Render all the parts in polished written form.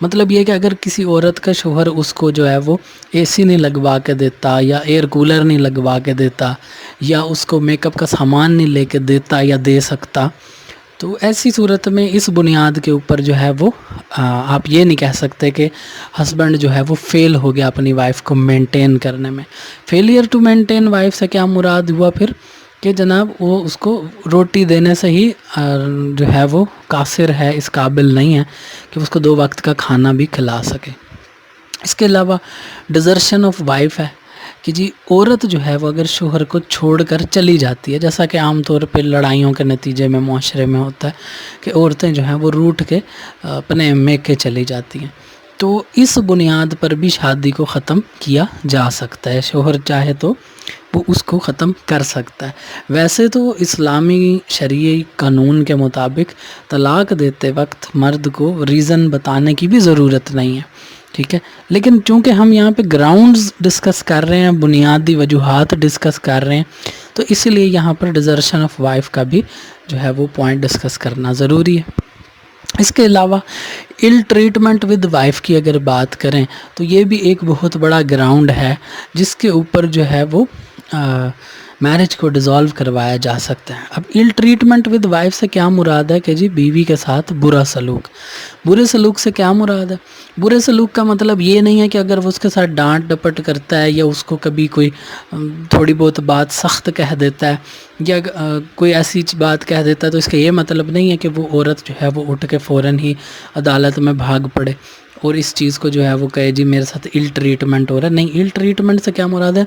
مطلب یہ کہ اگر کسی عورت کا شوہر اس کو جو ہے وہ اے سی نہیں لگوا کے دیتا یا ایئر کولر نہیں لگوا کے دیتا یا اس کو میک اپ کا سامان نہیں لے کے دیتا یا دے سکتا، تو ایسی صورت میں اس بنیاد کے اوپر جو ہے وہ آپ یہ نہیں کہہ سکتے کہ ہسبینڈ جو ہے وہ فیل ہو گیا اپنی وائف کو مینٹین کرنے میں۔ فیلئر ٹو مینٹین وائف سے کیا مراد ہوا پھر کہ جناب وہ اس کو روٹی دینے سے ہی جو ہے وہ قاصر ہے، اس قابل نہیں ہے کہ اس کو 2 وقت کا کھانا بھی کھلا سکے۔ اس کے علاوہ ڈیزرشن آف وائف ہے کہ جی عورت جو ہے وہ اگر شوہر کو چھوڑ کر چلی جاتی ہے، جیسا کہ عام طور پہ لڑائیوں کے نتیجے میں معاشرے میں ہوتا ہے کہ عورتیں جو ہیں وہ روٹ کے اپنے میکے چلی جاتی ہیں، تو اس بنیاد پر بھی شادی کو ختم کیا جا سکتا ہے۔ شوہر چاہے تو وہ اس کو ختم کر سکتا ہے۔ ویسے تو اسلامی شرعی قانون کے مطابق طلاق دیتے وقت مرد کو ریزن بتانے کی بھی ضرورت نہیں ہے، ٹھیک ہے، لیکن چونکہ ہم یہاں پہ گراؤنڈز ڈسکس کر رہے ہیں، بنیادی وجوہات ڈسکس کر رہے ہیں، تو اس لیے یہاں پر ڈیزرشن آف وائف کا بھی جو ہے وہ پوائنٹ ڈسکس کرنا ضروری ہے۔ اس کے علاوہ ال ٹریٹمنٹ ود وائف کی اگر بات کریں تو یہ بھی ایک بہت بڑا گراؤنڈ ہے جس کے اوپر جو ہے وہ میرج کو ڈیزالو کروایا جا سکتا ہے۔ اب ال ٹریٹمنٹ ود وائف سے کیا مراد ہے کہ جی بیوی کے ساتھ برا سلوک۔ برے سلوک سے کیا مراد ہے؟ برے سلوک کا مطلب یہ نہیں ہے کہ اگر وہ اس کے ساتھ ڈانٹ ڈپٹ کرتا ہے یا اس کو کبھی کوئی تھوڑی بہت بات سخت کہہ دیتا ہے یا کوئی ایسی بات کہہ دیتا ہے تو اس کا یہ مطلب نہیں ہے کہ وہ عورت جو ہے وہ اٹھ کے فوراً ہی عدالت میں بھاگ پڑے اور اس چیز کو جو ہے وہ کہے جی میرے ساتھ ال ٹریٹمنٹ ہو رہا ہے۔ نہیں، ال ٹریٹمنٹ سے کیا مراد ہے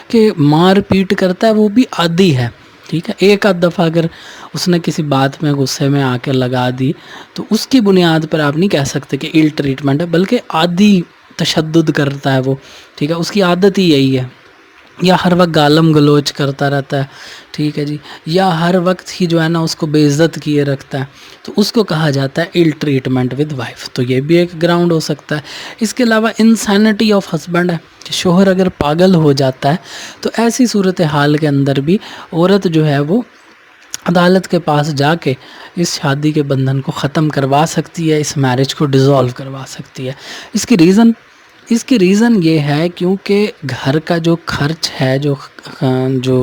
کہ مار پیٹ کرتا ہے وہ بھی عادی ہے، ٹھیک ہے، ایک آدھ دفعہ اگر اس نے کسی بات میں غصے میں آ کے لگا دی تو اس کی بنیاد پر آپ نہیں کہہ سکتے کہ ال ٹریٹمنٹ ہے، بلکہ عادی تشدد کرتا ہے وہ، ٹھیک ہے، اس کی عادت ہی یہی ہے، یا ہر وقت گالم گلوچ کرتا رہتا ہے، ٹھیک ہے جی، یا ہر وقت ہی جو ہے نا اس کو بے عزت کیے رکھتا ہے، تو اس کو کہا جاتا ہے ال ٹریٹمنٹ ود وائف، تو یہ بھی ایک گراؤنڈ ہو سکتا ہے۔ اس کے علاوہ انسینٹی آف ہسبینڈ ہے کہ شوہر اگر پاگل ہو جاتا ہے تو ایسی صورتحال کے اندر بھی عورت جو ہے وہ عدالت کے پاس جا کے اس شادی کے بندھن کو ختم کروا سکتی ہے، اس میرج کو ڈیزالو کروا سکتی ہے۔ اس کی ریزن یہ ہے کیونکہ گھر کا جو خرچ ہے، جو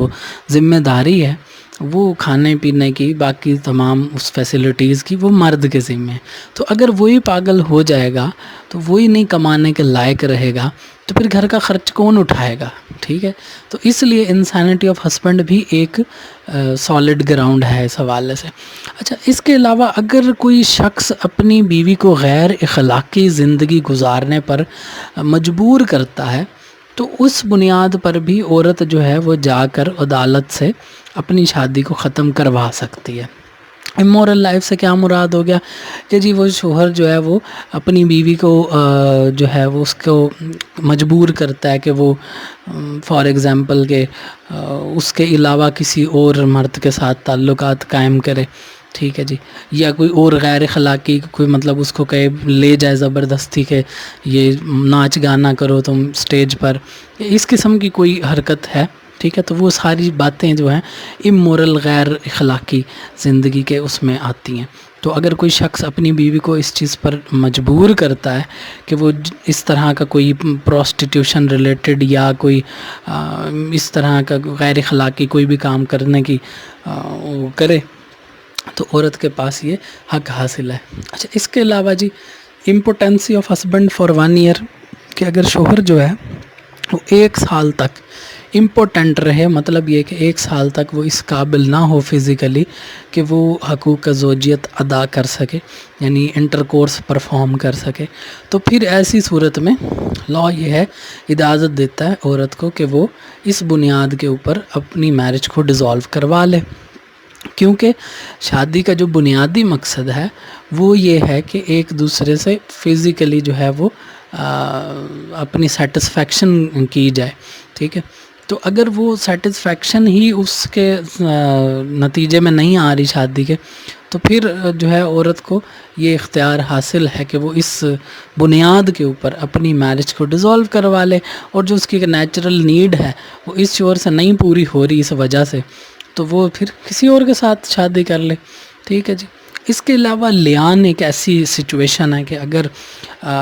ذمہ داری ہے، وہ کھانے پینے کی، باقی تمام اس فیسلٹیز کی وہ مرد کے ذمہ ہے، تو اگر وہی پاگل ہو جائے گا تو وہی نہیں کمانے کے لائق رہے گا تو پھر گھر کا خرچ کون اٹھائے گا، ٹھیک ہے، تو اس لیے انسینٹی آف ہسبینڈ بھی ایک سالڈ گراؤنڈ ہے اس حوالے سے۔ اچھا، اس کے علاوہ اگر کوئی شخص اپنی بیوی کو غیر اخلاقی زندگی گزارنے پر مجبور کرتا ہے تو اس بنیاد پر بھی عورت جو ہے وہ جا کر عدالت سے اپنی شادی کو ختم کروا سکتی ہے۔ امورل لائف سے کیا مراد ہو گیا کہ جی وہ شوہر جو ہے وہ اپنی بیوی کو جو ہے وہ اس کو مجبور کرتا ہے کہ وہ فار ایگزامپل کہ اس کے علاوہ کسی اور مرد کے ساتھ تعلقات قائم کرے، ٹھیک ہے جی، یا کوئی اور غیر اخلاقی کوئی مطلب اس کو کہے لے جائے زبردستی کہ یہ ناچ گانا کرو تم اسٹیج پر، اس قسم کی کوئی حرکت ہے، ٹھیک ہے، تو وہ ساری باتیں جو ہیں امورل غیر اخلاقی زندگی کے اس میں آتی ہیں۔ تو اگر کوئی شخص اپنی بیوی کو اس چیز پر مجبور کرتا ہے کہ وہ اس طرح کا کوئی پروسٹیٹیوشن ریلیٹڈ یا کوئی اس طرح کا غیر اخلاقی کوئی بھی کام کرنے کی کرے تو عورت کے پاس یہ حق حاصل ہے۔ اچھا، اس کے علاوہ جی امپوٹنسی آف ہسبینڈ فار 1 ایئر کہ اگر شوہر جو ہے وہ 1 سال تک امپورٹنٹ رہے، مطلب یہ کہ 1 سال تک وہ اس قابل نہ ہو فزیکلی کہ وہ حقوق زوجیت ادا کر سکے، یعنی انٹر کورس پرفارم کر سکے، تو پھر ایسی صورت میں لاء یہ ہے اجازت دیتا ہے عورت کو کہ وہ اس بنیاد کے اوپر اپنی میرج کو ڈیزالو کروا لے، کیونکہ شادی کا جو بنیادی مقصد ہے وہ یہ ہے کہ ایک دوسرے سے فزیکلی جو ہے وہ اپنی سیٹسفیکشن کی جائے، ٹھیک ہے، تو اگر وہ سیٹسفیکشن ہی اس کے نتیجے میں نہیں آ رہی شادی کے، تو پھر جو ہے عورت کو یہ اختیار حاصل ہے کہ وہ اس بنیاد کے اوپر اپنی میرج کو ڈیزالو کروا لے، اور جو اس کی نیچرل نیڈ ہے وہ اس شوہر سے نہیں پوری ہو رہی اس وجہ سے، تو وہ پھر کسی اور کے ساتھ شادی کر لے، ٹھیک ہے جی۔ اس کے علاوہ لیان ایک ایسی سچویشن ہے کہ اگر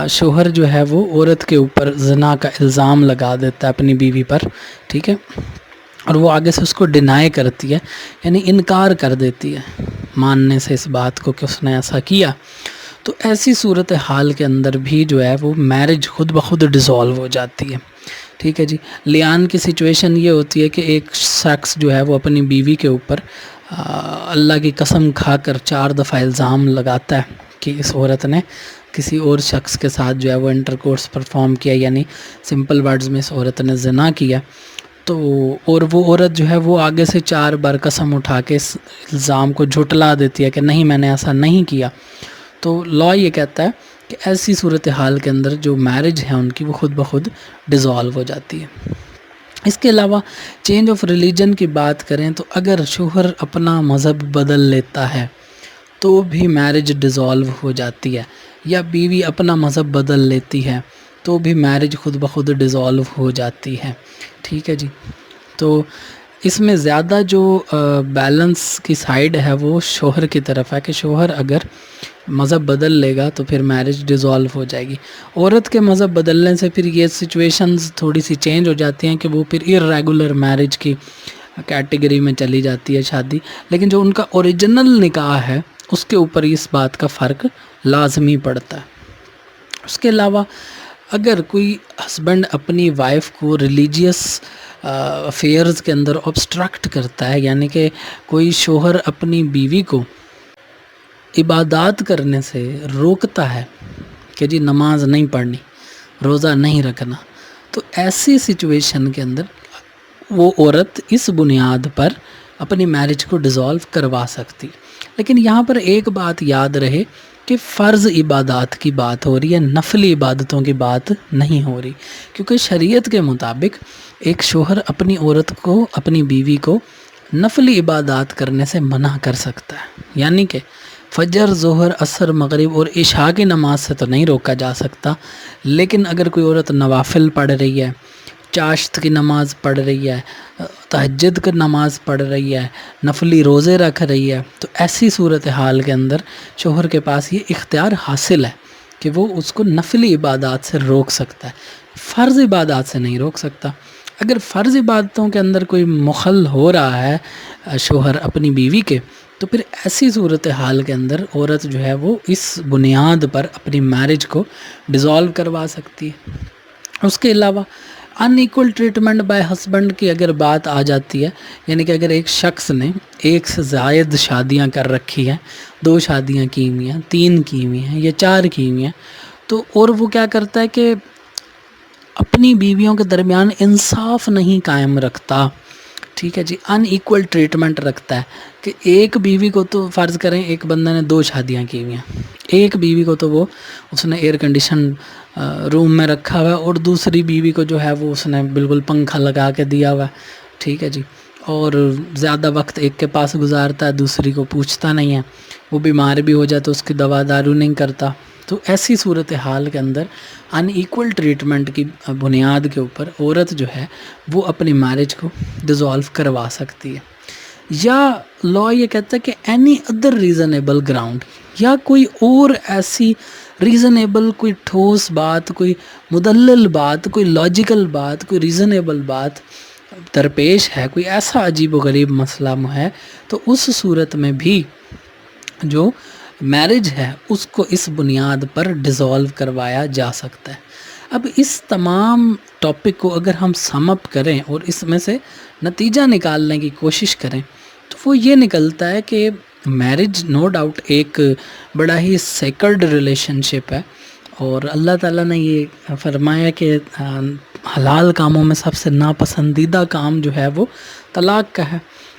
شوہر جو ہے وہ عورت کے اوپر زنا کا الزام لگا دیتا ہے اپنی بیوی پر، ٹھیک ہے، اور وہ آگے سے اس کو ڈینائی کرتی ہے، یعنی انکار کر دیتی ہے ماننے سے اس بات کو کہ اس نے ایسا کیا، تو ایسی صورتحال کے اندر بھی جو ہے وہ میرج خود بخود ڈیزالو ہو جاتی ہے، ٹھیک ہے جی۔ لیان کی سچویشن یہ ہوتی ہے کہ ایک شخص جو ہے وہ اپنی بیوی کے اوپر اللہ کی قسم کھا کر 4 دفعہ الزام لگاتا ہے کہ اس عورت نے کسی اور شخص کے ساتھ جو ہے وہ انٹر کورس پرفارم کیا، یعنی سمپل ورڈز میں اس عورت نے زنا کیا، تو اور وہ عورت جو ہے وہ آگے سے 4 بار قسم اٹھا کے اس الزام کو جھٹلا دیتی ہے کہ نہیں میں نے ایسا نہیں کیا، تو لا یہ کہتا ہے کہ ایسی صورتحال کے اندر جو میرج ہے ان کی وہ خود بخود ڈیزالو ہو جاتی ہے۔ اس کے علاوہ چینج آف ریلیجن کی بات کریں تو اگر شوہر اپنا مذہب بدل لیتا ہے تو بھی میرج ڈیزالو ہو جاتی ہے، یا بیوی اپنا مذہب بدل لیتی ہے تو بھی میرج خود بخود ڈیزالو ہو جاتی ہے، ٹھیک ہے جی۔ تو اس میں زیادہ جو بیلنس کی سائیڈ ہے وہ شوہر کی طرف ہے کہ شوہر اگر مذہب بدل لے گا تو پھر میرج ڈیزالو ہو جائے گی۔ عورت کے مذہب بدلنے سے پھر یہ سچویشنز تھوڑی سی چینج ہو جاتی ہیں کہ وہ پھر ارریگولر میرج کی کیٹیگری میں چلی جاتی ہے شادی، لیکن جو ان کا اوریجنل نکاح ہے اس کے اوپر اس بات کا فرق لازمی پڑتا ہے۔ اس کے علاوہ اگر کوئی ہسبینڈ اپنی وائف کو ریلیجیس افیئرز کے اندر obstruct کرتا ہے، یعنی کہ کوئی شوہر اپنی بیوی کو عبادات کرنے سے روکتا ہے کہ جی نماز نہیں پڑھنی، روزہ نہیں رکھنا، تو ایسی سچویشن کے اندر وہ عورت اس بنیاد پر اپنی میرج کو ڈیزالو کروا سکتی۔ لیکن یہاں پر ایک بات یاد رہے کہ فرض عبادات کی بات ہو رہی ہے، نفلی عبادتوں کی بات نہیں ہو رہی، کیونکہ شریعت کے مطابق ایک شوہر اپنی عورت کو، اپنی بیوی کو نفلی عبادات کرنے سے منع کر سکتا ہے، یعنی کہ فجر، ظہر، عصر، مغرب اور عشاء کی نماز سے تو نہیں روکا جا سکتا، لیکن اگر کوئی عورت نوافل پڑھ رہی ہے، چاشت کی نماز پڑھ رہی ہے، تہجد کی نماز پڑھ رہی ہے، نفلی روزے رکھ رہی ہے، تو ایسی صورتحال کے اندر شوہر کے پاس یہ اختیار حاصل ہے کہ وہ اس کو نفلی عبادات سے روک سکتا ہے، فرض عبادات سے نہیں روک سکتا۔ اگر فرض عبادتوں کے اندر کوئی مخل ہو رہا ہے شوہر اپنی بیوی کے، تو پھر ایسی صورتحال کے اندر عورت جو ہے وہ اس بنیاد پر اپنی میرج کو ڈیزالو کروا سکتی ہے۔ اس کے علاوہ ان ایکول ٹریٹمنٹ بائی ہسبینڈ کی اگر بات آ جاتی ہے، یعنی کہ اگر ایک شخص نے ایک سے زائد شادیاں کر رکھی ہیں، 2 شادیاں کی ہوئی ہیں، 3 کی ہوئی ہیں یا 4 کی ہوئی ہیں، تو اور وہ کیا کرتا ہے کہ اپنی بیویوں کے درمیان انصاف نہیں قائم رکھتا، ٹھیک ہے جی، ان ایکول ٹریٹمنٹ رکھتا ہے کہ ایک بیوی کو تو فرض کریں ایک بندہ نے 2 شادیاں کی ہوئی ہیں، ایک بیوی کو تو اس نے ایئر کنڈیشن روم میں رکھا ہوا ہے، اور دوسری بیوی کو جو ہے وہ اس نے بالکل پنکھا لگا کے دیا ہوا ہے، ٹھیک ہے جی، اور زیادہ وقت ایک کے پاس گزارتا ہے، دوسری کو پوچھتا نہیں ہے، وہ بیمار بھی ہو جائے تو اس کی دوا دارو نہیں کرتا۔ تو ایسی صورتحال کے اندر ان ایکول ٹریٹمنٹ کی بنیاد کے اوپر عورت جو ہے وہ اپنی میرج کو ڈیزالو کروا سکتی ہے، یا لا یہ کہتا ہے کہ اینی ادر ریزنیبل گراؤنڈ، یا کوئی اور ایسی ریزنیبل، کوئی ٹھوس بات، کوئی مدلل بات، کوئی لاجیکل بات، کوئی ریزنیبل بات درپیش ہے، کوئی ایسا عجیب و غریب مسئلہ ہے، تو اس صورت میں بھی جو میرج ہے اس کو اس بنیاد پر ڈیزالو کروایا جا سکتا ہے۔ اب اس تمام ٹاپک کو اگر ہم سم اپ کریں اور اس میں سے نتیجہ نکالنے کی کوشش کریں تو وہ یہ نکلتا ہے کہ میرج نو ڈاؤٹ ایک بڑا ہی سیکرڈ ریلیشن شپ ہے، اور اللہ تعالیٰ نے یہ فرمایا کہ حلال کاموں میں سب سے ناپسندیدہ کام جو ہے وہ طلاق کا ہے۔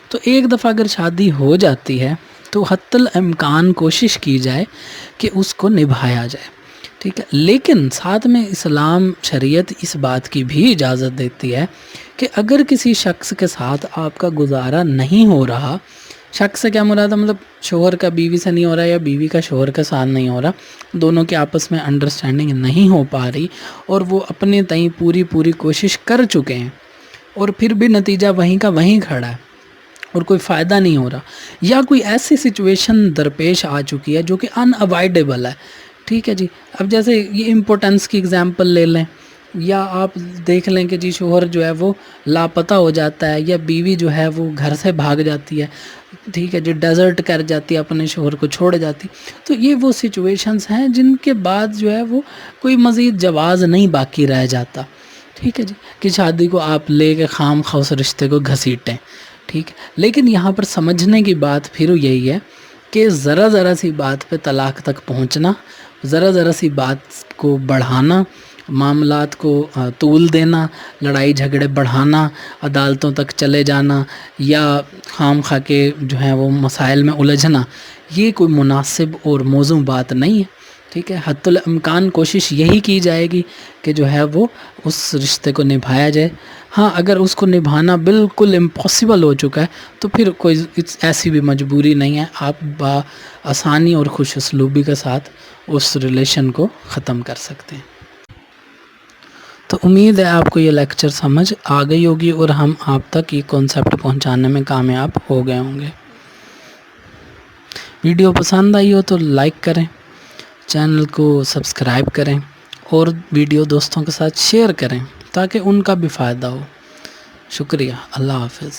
تو ایک دفعہ اگر شادی ہو جاتی ہے تو حتی الامکان کوشش کی جائے کہ اس کو نبھایا جائے، ٹھیک ہے، لیکن ساتھ میں اسلام شریعت اس بات کی بھی اجازت دیتی ہے کہ اگر کسی شخص کے ساتھ آپ کا گزارا نہیں ہو رہا، شخص سے کیا مراد ہے، مطلب شوہر کا بیوی سے نہیں ہو رہا یا بیوی کا شوہر کے ساتھ نہیں ہو رہا، دونوں کے آپس میں انڈرسٹینڈنگ نہیں ہو پا رہی، اور وہ اپنے تئیں پوری کوشش کر چکے ہیں اور پھر بھی نتیجہ وہیں کا وہیں کھڑا ہے، اور کوئی فائدہ نہیں ہو رہا، یا کوئی ایسی سچویشن درپیش آ چکی ہے جو کہ ان اوائڈیبل ہے، ٹھیک ہے جی. اب جیسے یہ امپورٹنس کی اگزامپل لے لیں، یا آپ دیکھ لیں کہ جی شوہر جو ہے وہ لاپتہ ہو جاتا ہے، یا بیوی جو ہے وہ گھر سے بھاگ جاتی ہے، ٹھیک ہے جی، ڈیزرٹ کر جاتی ہے، اپنے شوہر کو چھوڑ جاتی. تو یہ وہ سچویشنز ہیں جن کے بعد جو ہے وہ کوئی مزید جواز نہیں باقی رہ جاتا، ٹھیک ہے جی، کہ شادی کو آپ لے کے خام خواہ اس رشتے کو گھسیٹیں، ٹھیک ہے. لیکن یہاں پر سمجھنے کی بات پھر یہی ہے کہ ذرا سی بات پہ طلاق تک پہنچنا، ذرا سی بات کو بڑھانا، معاملات کو طول دینا، لڑائی جھگڑے بڑھانا، عدالتوں تک چلے جانا، یا خام خواہ کے جو ہیں وہ مسائل میں الجھنا، یہ کوئی مناسب اور موزوں بات نہیں ہے، ٹھیک ہے. حتی الامکان کوشش یہی کی جائے گی کہ جو ہے وہ اس رشتے کو نبھایا جائے. ہاں اگر اس کو نبھانا بالکل امپاسبل ہو چکا ہے تو پھر کوئی ایسی بھی مجبوری نہیں ہے، آپ آسانی اور خوش اسلوبی کے ساتھ اس ریلیشن کو ختم کر سکتے ہیں. تو امید ہے آپ کو یہ لیکچر سمجھ آ گئی ہوگی اور ہم آپ تک یہ کانسیپٹ پہنچانے میں کامیاب ہو گئے ہوں گے. ویڈیو پسند آئی ہو تو لائک کریں، چینل کو سبسکرائب کریں، اور ویڈیو دوستوں کے ساتھ شیئر کریں تاکہ ان کا بھی فائدہ ہو. شکریہ. اللہ حافظ.